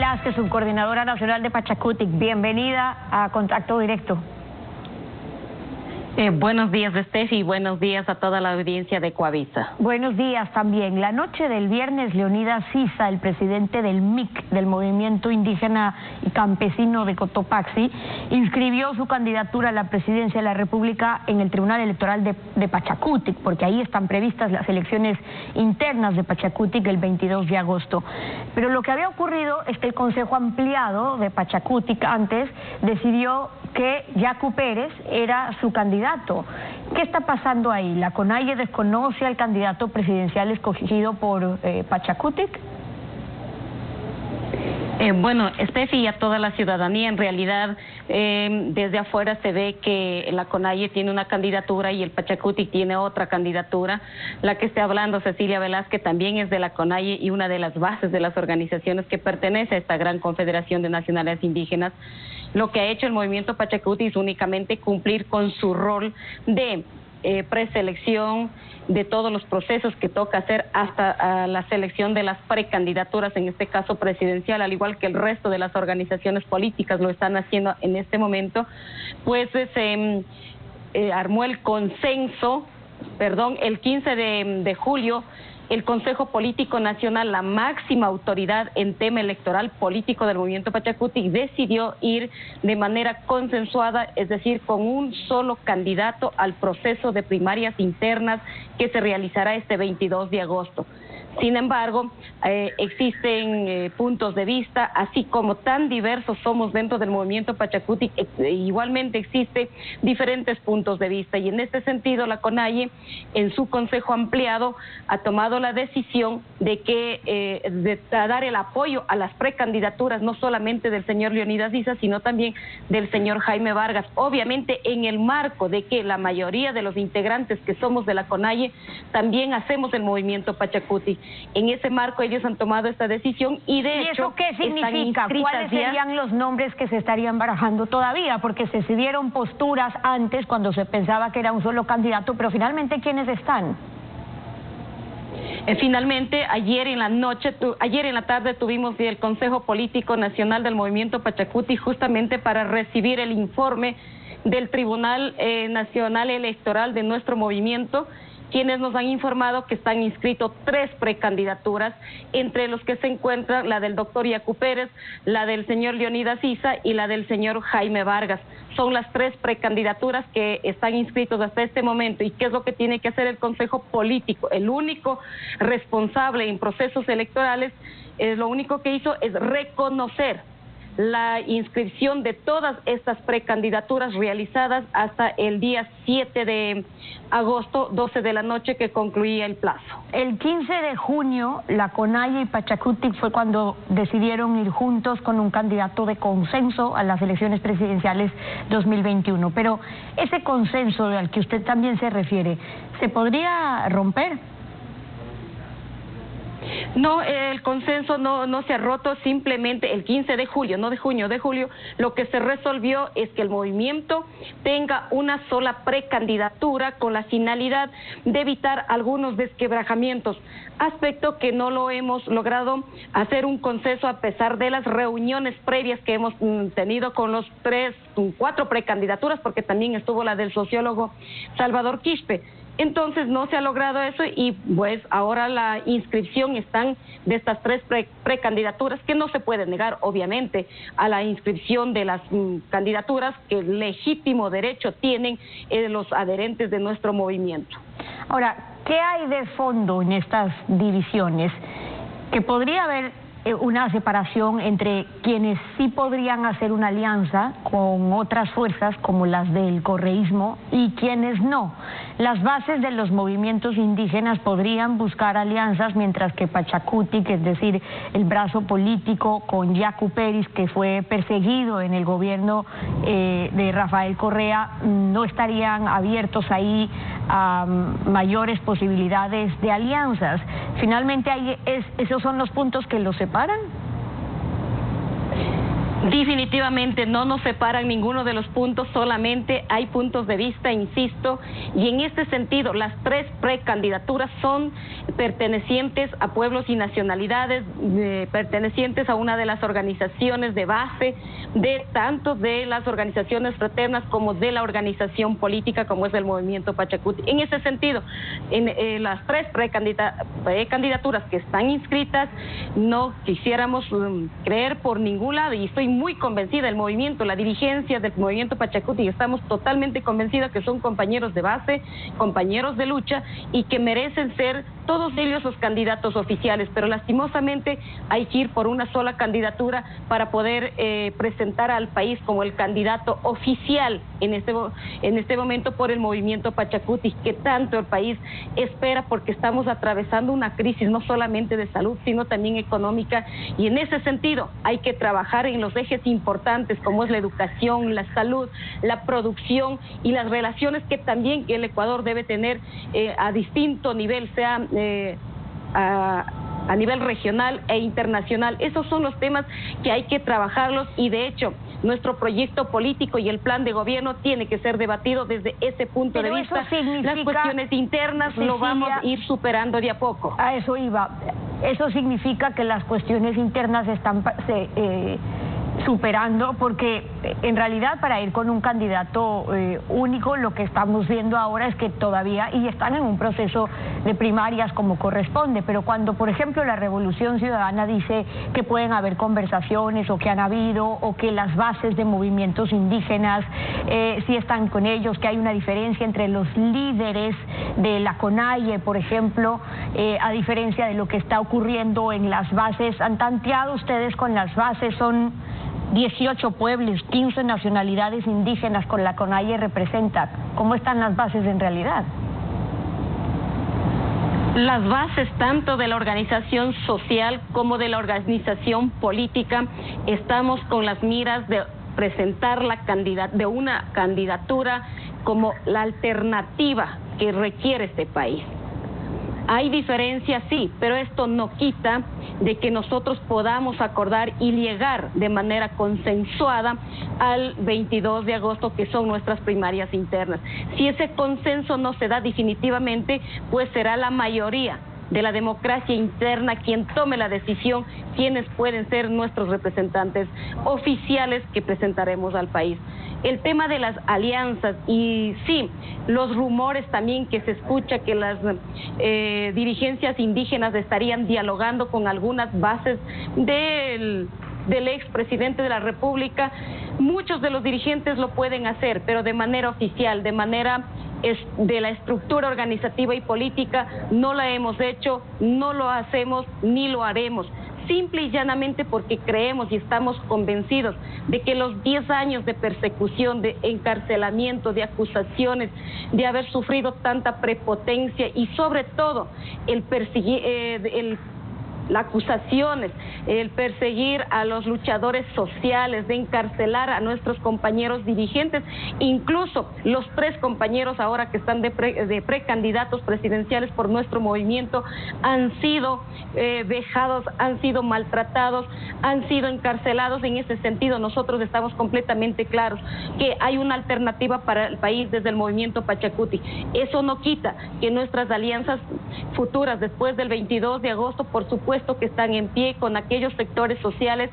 Velázquez, subcoordinadora nacional de Pachacutic. Bienvenida a Contacto Directo. Buenos días, Steffi, y buenos días a toda la audiencia de Coavisa. Buenos días también. La noche del viernes, Leonidas Sisa, el presidente del MIC, del Movimiento Indígena y Campesino de Cotopaxi, inscribió su candidatura a la presidencia de la República en el Tribunal Electoral de Pachacutic, porque ahí están previstas las elecciones internas de Pachacutic el 22 de agosto. Pero lo que había ocurrido es que el Consejo Ampliado de Pachacutic antes decidió que Yacu Pérez era su candidato. ¿Qué está pasando ahí? ¿La CONAIE desconoce al candidato presidencial escogido por Pachacutic? Bueno, Steffi, y a toda la ciudadanía, en realidad desde afuera se ve que la CONAIE tiene una candidatura y el Pachacutic tiene otra candidatura. La que está hablando Cecilia Velázquez también es de la CONAIE y una de las bases de las organizaciones que pertenece a esta gran confederación de nacionales indígenas. Lo que ha hecho el movimiento Pachacutic es únicamente cumplir con su rol de preselección de todos los procesos que toca hacer hasta la selección de las precandidaturas, en este caso presidencial, al igual que el resto de las organizaciones políticas lo están haciendo en este momento. Pues se armó el consenso, el 15 de julio, el Consejo Político Nacional, la máxima autoridad en tema electoral político del movimiento Pachacutic, decidió ir de manera consensuada, es decir, con un solo candidato al proceso de primarias internas que se realizará este 22 de agosto. Sin embargo, existen puntos de vista, así como tan diversos somos dentro del movimiento Pachacutic, igualmente existen diferentes puntos de vista, y en este sentido la CONAIE en su consejo ampliado ha tomado la decisión de que de dar el apoyo a las precandidaturas, no solamente del señor Leonidas Sisa, sino también del señor Jaime Vargas, obviamente en el marco de que la mayoría de los integrantes que somos de la CONAIE también hacemos el movimiento Pachacutic. En ese marco ellos han tomado esta decisión y de hecho... ¿Y eso qué significa? ¿Cuáles serían los nombres que se estarían barajando todavía? Porque se dieron posturas antes cuando se pensaba que era un solo candidato, pero finalmente ¿quiénes están? Finalmente, ayer en la tarde tuvimos el Consejo Político Nacional del Movimiento Pachacutic justamente para recibir el informe del Tribunal Nacional Electoral de nuestro movimiento, quienes nos han informado que están inscritos 3 precandidaturas, entre los que se encuentran la del doctor Yacu Pérez, la del señor Leonidas Sisa y la del señor Jaime Vargas. Son las 3 precandidaturas que están inscritos hasta este momento. ¿Y qué es lo que tiene que hacer el Consejo Político? El único responsable en procesos electorales, lo único que hizo es reconocer la inscripción de todas estas precandidaturas realizadas hasta el día 7 de agosto, 12 de la noche, que concluía el plazo. El 15 de junio, la CONAIE y Pachacutic fue cuando decidieron ir juntos con un candidato de consenso a las elecciones presidenciales 2021. Pero ese consenso al que usted también se refiere, ¿se podría romper? No, el consenso no se ha roto, simplemente el 15 de julio, no de junio, de julio, lo que se resolvió es que el movimiento tenga una sola precandidatura con la finalidad de evitar algunos desquebrajamientos, aspecto que no lo hemos logrado hacer un consenso a pesar de las reuniones previas que hemos tenido con los 4 precandidaturas, porque también estuvo la del sociólogo Salvador Quispe. Entonces no se ha logrado eso y pues ahora la inscripción están de estas 3 precandidaturas, que no se puede negar obviamente a la inscripción de las candidaturas que legítimo derecho tienen los adherentes de nuestro movimiento. Ahora, ¿qué hay de fondo en estas divisiones? Que podría haber una separación entre quienes sí podrían hacer una alianza con otras fuerzas como las del correísmo y quienes no. Las bases de los movimientos indígenas podrían buscar alianzas, mientras que Pachacutic, es decir, el brazo político con Yacu Pérez, que fue perseguido en el gobierno de Rafael Correa, no estarían abiertos ahí a mayores posibilidades de alianzas. Finalmente, esos son los puntos que los separan. Definitivamente no nos separan ninguno de los puntos, solamente hay puntos de vista, insisto, y en este sentido las 3 precandidaturas son pertenecientes a pueblos y nacionalidades, pertenecientes a una de las organizaciones de base de tanto de las organizaciones fraternas como de la organización política como es el Movimiento Pachacuti. En ese sentido, en las 3 precandidaturas que están inscritas, no quisiéramos creer por ningún lado, y estoy muy convencida, el movimiento, la dirigencia del Movimiento Pachacuti, estamos totalmente convencidas que son compañeros de base, compañeros de lucha y que merecen ser todos ellos los candidatos oficiales, pero lastimosamente hay que ir por una sola candidatura para poder presentar al país como el candidato oficial en este momento por el Movimiento Pachacuti, que tanto el país espera, porque estamos atravesando una crisis no solamente de salud, sino también económica, y en ese sentido hay que trabajar en los ejes importantes como es la educación, la salud, la producción y las relaciones que también el Ecuador debe tener a distinto nivel, sea a nivel regional e internacional. Esos son los temas que hay que trabajarlos, y de hecho nuestro proyecto político y el plan de gobierno tiene que ser debatido desde ese punto de vista. Las cuestiones internas, Cecilia, lo vamos a ir superando de a poco. A eso iba. Eso significa que las cuestiones internas están superando, porque en realidad para ir con un candidato único, lo que estamos viendo ahora es que todavía, y están en un proceso de primarias como corresponde, pero cuando por ejemplo la Revolución Ciudadana dice que pueden haber conversaciones, o que han habido, o que las bases de movimientos indígenas sí están con ellos, que hay una diferencia entre los líderes de la CONAIE, por ejemplo, a diferencia de lo que está ocurriendo en las bases. ¿Han tanteado ustedes con las bases? Son 18 pueblos, 15 nacionalidades indígenas con la CONAIE representa. ¿Cómo están las bases en realidad? Las bases tanto de la organización social como de la organización política, estamos con las miras de presentar una candidatura como la alternativa que requiere este país. Hay diferencias, sí, pero esto no quita de que nosotros podamos acordar y llegar de manera consensuada al 22 de agosto, que son nuestras primarias internas. Si ese consenso no se da definitivamente, pues será la mayoría de la democracia interna quien tome la decisión, quienes pueden ser nuestros representantes oficiales que presentaremos al país. El tema de las alianzas, y sí, los rumores también que se escucha que las dirigencias indígenas estarían dialogando con algunas bases del expresidente de la República. Muchos de los dirigentes lo pueden hacer, pero de manera oficial, de manera de la estructura organizativa y política, no la hemos hecho, no lo hacemos ni lo haremos. Simple y llanamente porque creemos y estamos convencidos de que los 10 años de persecución, de encarcelamiento, de acusaciones, de haber sufrido tanta prepotencia y sobre todo las acusaciones, el perseguir a los luchadores sociales, de encarcelar a nuestros compañeros dirigentes, incluso los 3 compañeros ahora que están de precandidatos presidenciales por nuestro movimiento, han sido vejados, han sido maltratados, han sido encarcelados. En ese sentido, nosotros estamos completamente claros que hay una alternativa para el país desde el Movimiento Pachacuti. Eso no quita que nuestras alianzas futuras después del 22 de agosto, por supuesto, que están en pie con aquellos sectores sociales,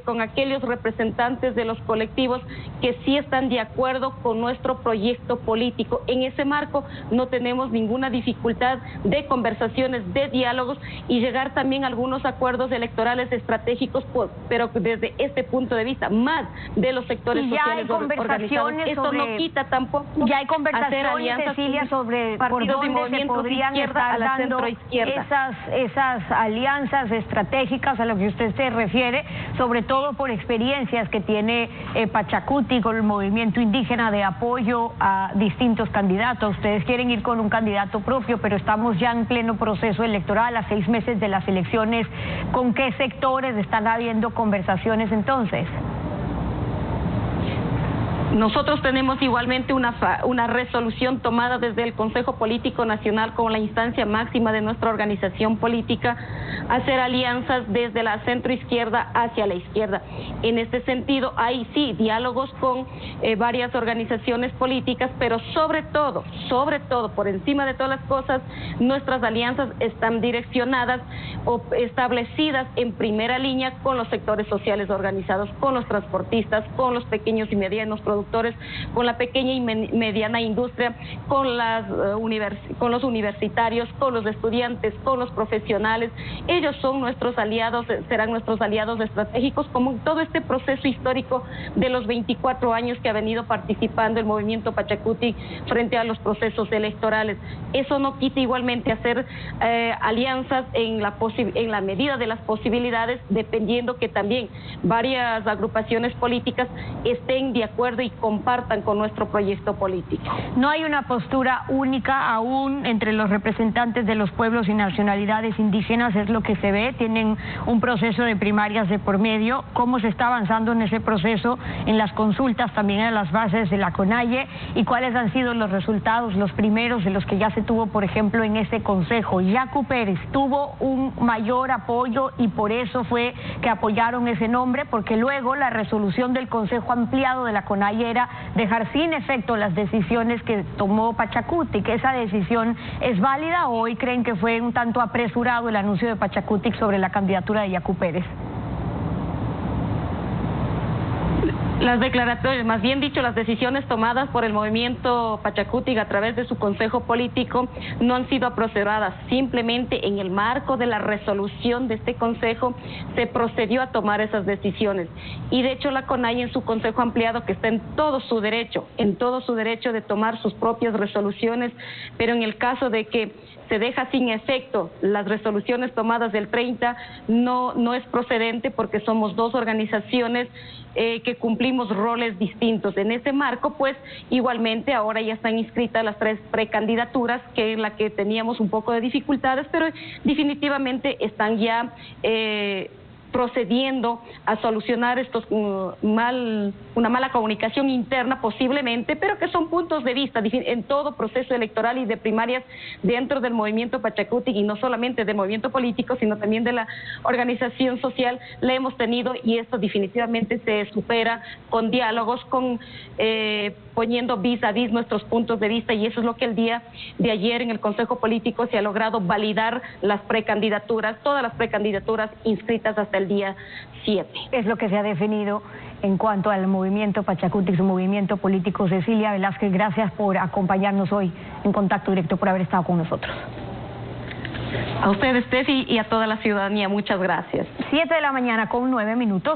con aquellos representantes de los colectivos que sí están de acuerdo con nuestro proyecto político. En ese marco no tenemos ninguna dificultad de conversaciones, de diálogos y llegar también a algunos acuerdos electorales estratégicos, pero desde este punto de vista, más de los sectores sociales organizados. Esto no quita tampoco. Ya hay conversaciones, Cecilia, sobre por dónde se podrían estar dando esas alianzas estratégicas a lo que usted se refiere, sobre todo por experiencias que tiene Pachacuti con el movimiento indígena de apoyo a distintos candidatos. Ustedes quieren ir con un candidato propio, pero estamos ya en pleno proceso electoral, a 6 meses de las elecciones. ¿Con qué sectores están habiendo conversaciones entonces? Nosotros tenemos igualmente una resolución tomada desde el Consejo Político Nacional como la instancia máxima de nuestra organización política, hacer alianzas desde la centroizquierda hacia la izquierda. En este sentido, hay sí diálogos con varias organizaciones políticas, pero sobre todo, por encima de todas las cosas, nuestras alianzas están direccionadas o establecidas en primera línea con los sectores sociales organizados, con los transportistas, con los pequeños y medianos productores, con la pequeña y mediana industria, con los universitarios, con los estudiantes, con los profesionales. Ellos son nuestros aliados, serán nuestros aliados estratégicos, como en todo este proceso histórico de los 24 años que ha venido participando el movimiento Pachakutik frente a los procesos electorales. Eso no quita igualmente hacer alianzas en la medida de las posibilidades, dependiendo que también varias agrupaciones políticas estén de acuerdo y compartan con nuestro proyecto político. No hay una postura única aún entre los representantes de los pueblos y nacionalidades indígenas, es lo que se ve. Tienen un proceso de primarias de por medio. ¿Cómo se está avanzando en ese proceso, en las consultas, también en las bases de la CONAIE? ¿Y cuáles han sido los resultados, los primeros de los que ya se tuvo, por ejemplo, en este consejo? Yacu Pérez tuvo un mayor apoyo y por eso fue que apoyaron ese nombre, porque luego la resolución del Consejo Ampliado de la CONAIE era dejar sin efecto las decisiones que tomó Pachakutik. ¿Esa decisión es válida o hoy creen que fue un tanto apresurado el anuncio de Pachakutik sobre la candidatura de Yacu Pérez? Las declaratorias, más bien dicho, las decisiones tomadas por el movimiento Pachakutik a través de su consejo político no han sido apresuradas. Simplemente en el marco de la resolución de este consejo se procedió a tomar esas decisiones. Y de hecho la CONAIE en su consejo ampliado, que está en todo su derecho de tomar sus propias resoluciones, pero en el caso de que se deja sin efecto las resoluciones tomadas del 30, no es procedente porque somos dos organizaciones que cumplimos roles distintos. En ese marco, pues, igualmente ahora ya están inscritas las 3 precandidaturas, que es la que teníamos un poco de dificultades, pero definitivamente están ya procediendo a solucionar una mala comunicación interna posiblemente, pero que son puntos de vista en todo proceso electoral y de primarias dentro del movimiento Pachakutik, y no solamente del movimiento político, sino también de la organización social, la hemos tenido, y esto definitivamente se supera con diálogos, poniendo vis a vis nuestros puntos de vista, y eso es lo que el día de ayer en el Consejo Político se ha logrado validar las precandidaturas, todas las precandidaturas inscritas hasta el día 7. Es lo que se ha definido en cuanto al movimiento Pachakutik, su movimiento político. Cecilia Velázquez, gracias por acompañarnos hoy en Contacto Directo, por haber estado con nosotros. A ustedes, Steffi, y a toda la ciudadanía, muchas gracias. 7 de la mañana con 9 minutos.